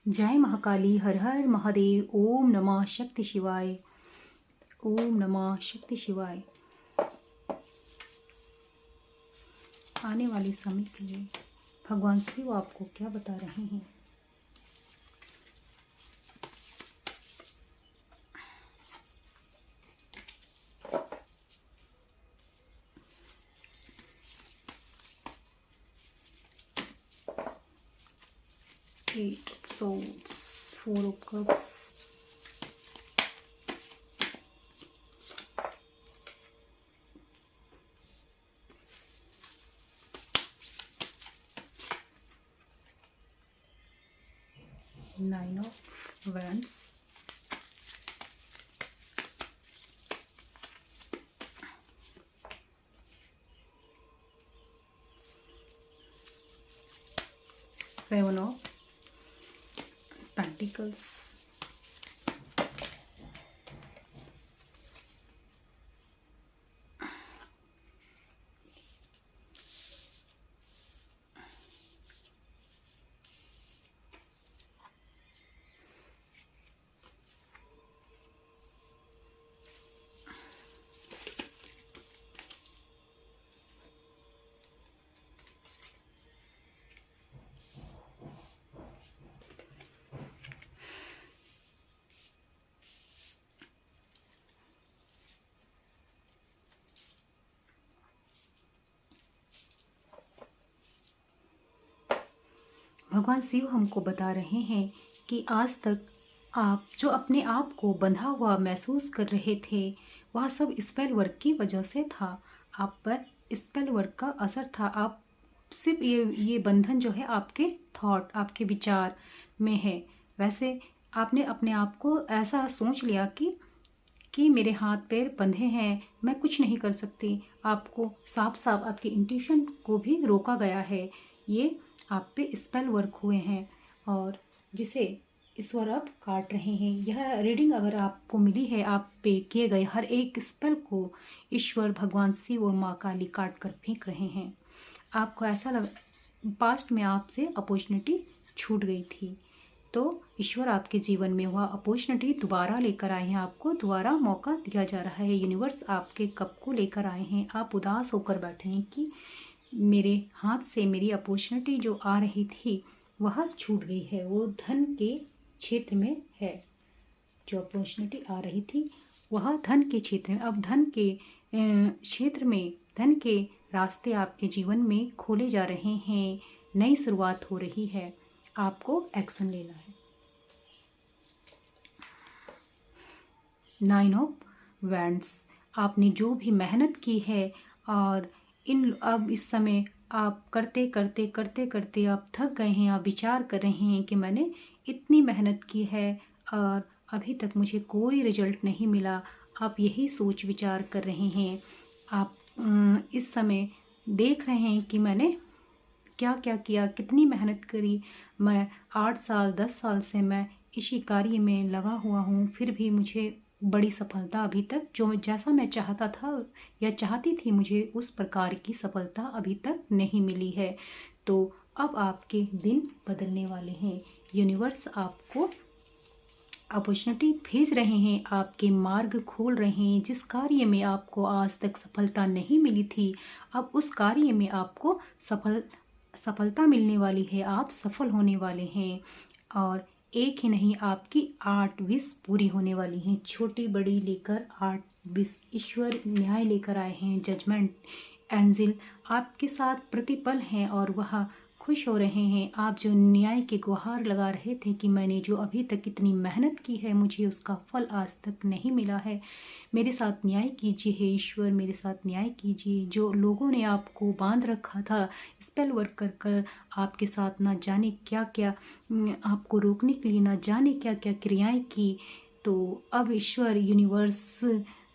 जय महाकाली, हर हर महादेव। ओम नमः शक्ति शिवाय। ओम नमः शक्ति शिवाय। आने वाले समय के लिए भगवान शिव आपको क्या बता रहे हैं। Eight swords, 4 of cups, nine of wands, seven of pentacles, भगवान शिव हमको बता रहे हैं कि आज तक आप जो अपने आप को बंधा हुआ महसूस कर रहे थे, वह सब स्पेल वर्क की वजह से था। आप पर स्पेल वर्क का असर था। आप सिर्फ ये बंधन जो है आपके थॉट, आपके विचार में है। वैसे आपने अपने आप को ऐसा सोच लिया कि मेरे हाथ पैर बंधे हैं, मैं कुछ नहीं कर सकती। आपको साफ साफ आपके इंट्यूशन को भी रोका गया है। ये आप पे स्पेल वर्क हुए हैं और जिसे ईश्वर अब काट रहे हैं। यह रीडिंग अगर आपको मिली है, आप पे किए गए हर एक स्पेल को ईश्वर, भगवान शिव और माँ काली काट कर फेंक रहे हैं। आपको ऐसा लग पास्ट में आपसे अपॉर्चुनिटी छूट गई थी, तो ईश्वर आपके जीवन में वह अपॉर्चुनिटी दोबारा लेकर आए हैं। आपको दोबारा मौका दिया जा रहा है। यूनिवर्स आपके कप को लेकर आए हैं। आप उदास होकर बैठे हैं कि मेरे हाथ से मेरी अपॉर्चुनिटी जो आ रही थी वह छूट गई है। वो धन के क्षेत्र में है। जो अपॉर्चुनिटी आ रही थी वह धन के क्षेत्र में, अब धन के क्षेत्र में, धन के रास्ते आपके जीवन में खोले जा रहे हैं। नई शुरुआत हो रही है। आपको एक्शन लेना है। नाइन ऑफ वैंड्स, आपने जो भी मेहनत की है और अब इस समय आप करते करते आप थक गए हैं। आप विचार कर रहे हैं कि मैंने इतनी मेहनत की है और अभी तक मुझे कोई रिजल्ट नहीं मिला। आप यही सोच विचार कर रहे हैं। आप इस समय देख रहे हैं कि मैंने क्या क्या किया, कितनी मेहनत करी। मैं 8 साल 10 साल से मैं इसी कार्य में लगा हुआ हूँ, फिर भी मुझे बड़ी सफलता अभी तक, जो जैसा मैं चाहता था या चाहती थी, मुझे उस प्रकार की सफलता अभी तक नहीं मिली है। तो अब आपके दिन बदलने वाले हैं। यूनिवर्स आपको अपॉर्चुनिटी भेज रहे हैं, आपके मार्ग खोल रहे हैं। जिस कार्य में आपको आज तक सफलता नहीं मिली थी, अब उस कार्य में आपको सफलता मिलने वाली है। आप सफल होने वाले हैं और एक ही नहीं, आपकी 8 विश पूरी होने वाली हैं। छोटी बड़ी लेकर 8 विश ईश्वर न्याय लेकर आए हैं। जजमेंट एंजिल आपके साथ प्रतिपल हैं और वह खुश हो रहे हैं। आप जो न्याय के गुहार लगा रहे थे कि मैंने जो अभी तक इतनी मेहनत की है, मुझे उसका फल आज तक नहीं मिला है, मेरे साथ न्याय कीजिए हे ईश्वर, मेरे साथ न्याय कीजिए। जो लोगों ने आपको बांध रखा था, स्पेल वर्क कर कर आपके साथ ना जाने क्या क्या आपको रोकने के लिए ना जाने क्या क्या क्रियाएं की, तो अब ईश्वर, यूनिवर्स,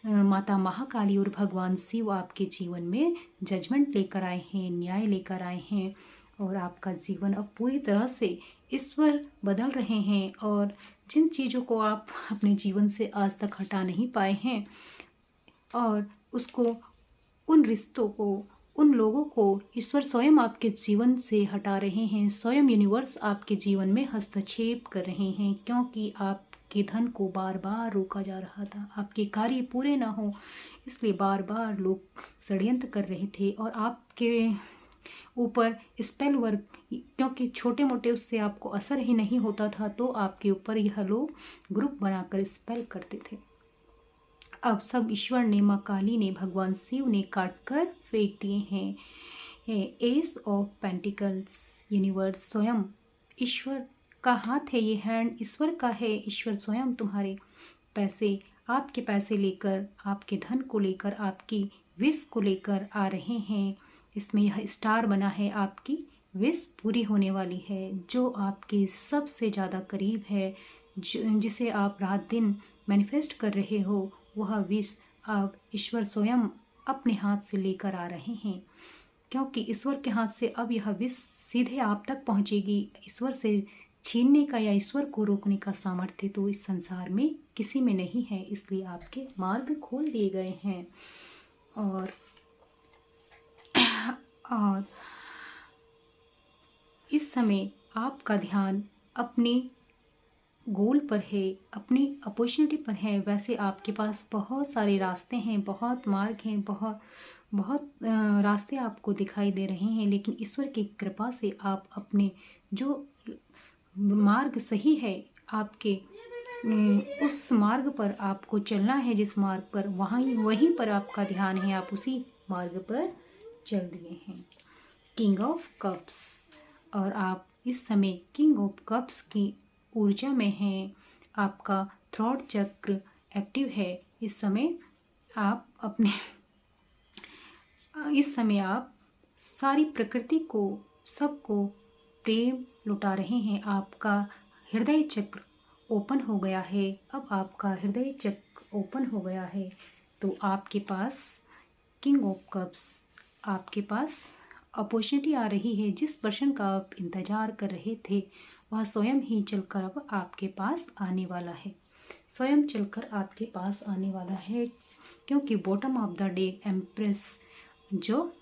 माता महाकाली और भगवान शिव आपके जीवन में जजमेंट लेकर आए हैं, न्याय लेकर आए हैं और आपका जीवन अब पूरी तरह से ईश्वर बदल रहे हैं। और जिन चीज़ों को आप अपने जीवन से आज तक हटा नहीं पाए हैं और उन रिश्तों को, उन लोगों को ईश्वर स्वयं आपके जीवन से हटा रहे हैं। स्वयं यूनिवर्स आपके जीवन में हस्तक्षेप कर रहे हैं, क्योंकि आपके धन को बार बार रोका जा रहा था, आपके कार्य पूरे ना हो, इसलिए बार बार लोग षड्यंत्र कर रहे थे। और आपके ऊपर स्पेल वर्क, क्योंकि छोटे मोटे उससे आपको असर ही नहीं होता था, तो आपके ऊपर यह लोग ग्रुप बनाकर स्पेल करते थे। अब सब ईश्वर ने, माँ काली ने, भगवान शिव ने काट कर फेंक दिए हैं। एस ऑफ पेंटिकल्स, यूनिवर्स स्वयं ईश्वर का हाथ है, ये हैंड ईश्वर का है। ईश्वर स्वयं तुम्हारे पैसे, आपके पैसे लेकर, आपके धन को लेकर, आपकी विश को लेकर आ रहे हैं। इसमें यह स्टार बना है, आपकी विश पूरी होने वाली है। जो आपके सबसे ज़्यादा करीब है, जिसे आप रात दिन मैनिफेस्ट कर रहे हो, वह विश अब ईश्वर स्वयं अपने हाथ से लेकर आ रहे हैं, क्योंकि ईश्वर के हाथ से अब यह विश सीधे आप तक पहुंचेगी। ईश्वर से छीनने का या ईश्वर को रोकने का सामर्थ्य तो इस संसार में किसी में नहीं है, इसलिए आपके मार्ग खोल दिए गए हैं। और इस समय आपका ध्यान अपने गोल पर है, अपनी अपॉर्चुनिटी पर है। वैसे आपके पास बहुत सारे रास्ते हैं, बहुत मार्ग हैं, बहुत रास्ते आपको दिखाई दे रहे हैं, लेकिन ईश्वर की कृपा से आप अपने जो मार्ग सही है, आपके उस मार्ग पर आपको चलना है, जिस मार्ग पर, वहीं पर आपका ध्यान है, आप उसी मार्ग पर चल दिए हैं। किंग ऑफ कप्स, और आप इस समय किंग ऑफ कप्स की ऊर्जा में हैं। आपका थ्रॉट चक्र एक्टिव है। इस समय आप सारी प्रकृति को, सबको प्रेम लुटा रहे हैं। आपका हृदय चक्र ओपन हो गया है। अब आपका हृदय चक्र ओपन हो गया है, तो आपके पास किंग ऑफ कप्स, आपके पास अपॉर्चुनिटी आ रही है। जिस पर्सन का आप इंतज़ार कर रहे थे, वह स्वयं ही चलकर अब आपके पास आने वाला है, स्वयं चलकर आपके पास आने वाला है। क्योंकि bottom of the day empress, जो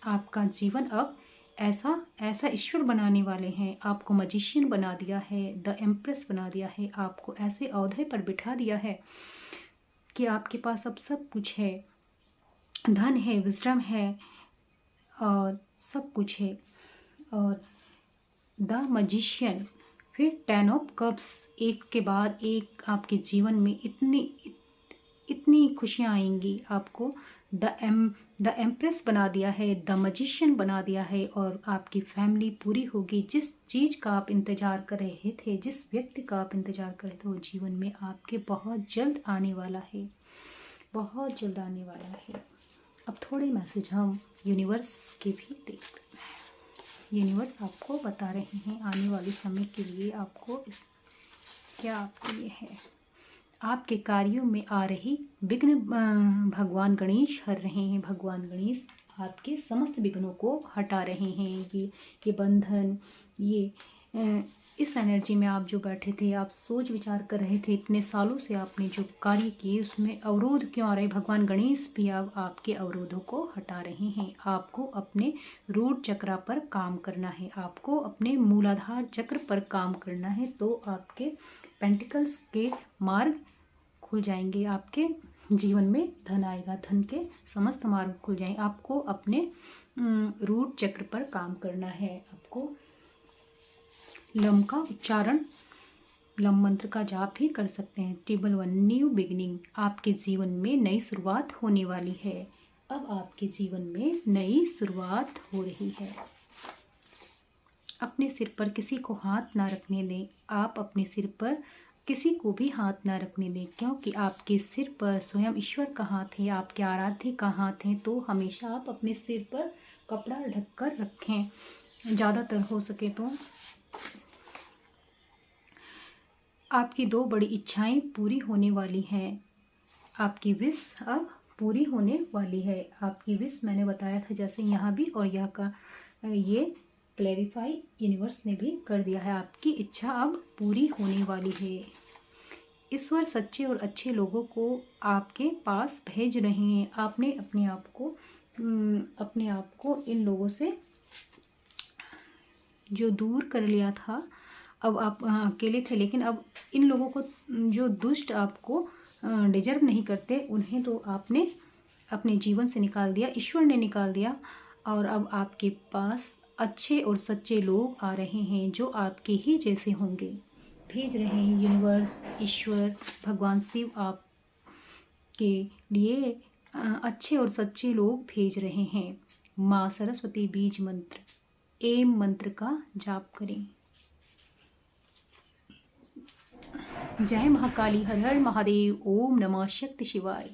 आपका जीवन अब ऐसा ईश्वर बनाने वाले हैं, आपको मजिशियन बना दिया है, द एम्प्रेस बना दिया है, आपको ऐसे औहदे पर बिठा दिया है कि आपके पास अब सब कुछ है, धन है, विजडम है और सब कुछ है। और द मजिशियन, फिर 10 ऑफ कप्स, एक के बाद एक आपके जीवन में इतनी खुशियाँ आएंगी। आपको द एम्प्रेस बना दिया है, द मजिशियन बना दिया है, और आपकी फैमिली पूरी होगी। जिस चीज़ का आप इंतज़ार कर रहे थे, जिस व्यक्ति का आप इंतज़ार कर रहे थे, वो जीवन में आपके बहुत जल्द आने वाला है, बहुत जल्द आने वाला है। अब थोड़े मैसेज हम यूनिवर्स के भी देखते हैं। यूनिवर्स आपको बता रहे हैं आने वाले समय के लिए आपको क्या आपके लिए है। आपके कार्यों में आ रही विघ्न भगवान गणेश हर रहे हैं। भगवान गणेश आपके समस्त विघ्नों को हटा रहे हैं। ये बंधन, इस एनर्जी में आप जो बैठे थे, आप सोच विचार कर रहे थे, इतने सालों से आपने जो कार्य किए उसमें अवरोध क्यों आ रहे, भगवान गणेश भी अब आपके अवरोधों को हटा रहे हैं। आपको अपने रूट चक्र पर काम करना है, आपको अपने मूलाधार चक्र पर काम करना है, तो आपके पेंटिकल्स के मार्ग खुल जाएंगे। आपके जीवन में धन आएगा, धन के समस्त मार्ग खुल जाएंगे। आपको अपने रूट चक्र पर काम करना है। आपको लम का उच्चारण, लम मंत्र का जाप भी कर सकते हैं। टेबल 1, न्यू बिगिनिंग, आपके जीवन में नई शुरुआत होने वाली है। अब आपके जीवन में नई शुरुआत हो रही है। अपने सिर पर किसी को हाथ ना रखने दें। आप अपने सिर पर किसी को भी हाथ ना रखने दें, क्योंकि आपके सिर पर स्वयं ईश्वर का हाथ है, आपके आराध्य का हाथ है। तो हमेशा आप अपने सिर पर कपड़ा ढककर रखें, ज़्यादातर हो सके तो। आपकी 2 बड़ी इच्छाएं पूरी होने वाली हैं। आपकी विश अब पूरी होने वाली है। आपकी विश मैंने बताया था, जैसे यहाँ भी और यहाँ का ये क्लैरिफाई यूनिवर्स ने भी कर दिया है। आपकी इच्छा अब पूरी होने वाली है। ईश्वर सच्चे और अच्छे लोगों को आपके पास भेज रहे हैं। आपने अपने आप को अपने आप को इन लोगों से जो दूर कर लिया था। अब आप अकेले थे, लेकिन अब इन लोगों को, जो दुष्ट आपको डिजर्व नहीं करते, उन्हें तो आपने अपने जीवन से निकाल दिया, ईश्वर ने निकाल दिया। और अब आपके पास अच्छे और सच्चे लोग आ रहे हैं जो आपके ही जैसे होंगे। भेज रहे हैं यूनिवर्स, ईश्वर, भगवान शिव आपके लिए अच्छे और सच्चे लोग भेज रहे हैं। माँ सरस्वती बीज मंत्र, एम मंत्र का जाप करें। जय महाकाली, हर हर महादेव, ओम नमः शक्ति शिवाय।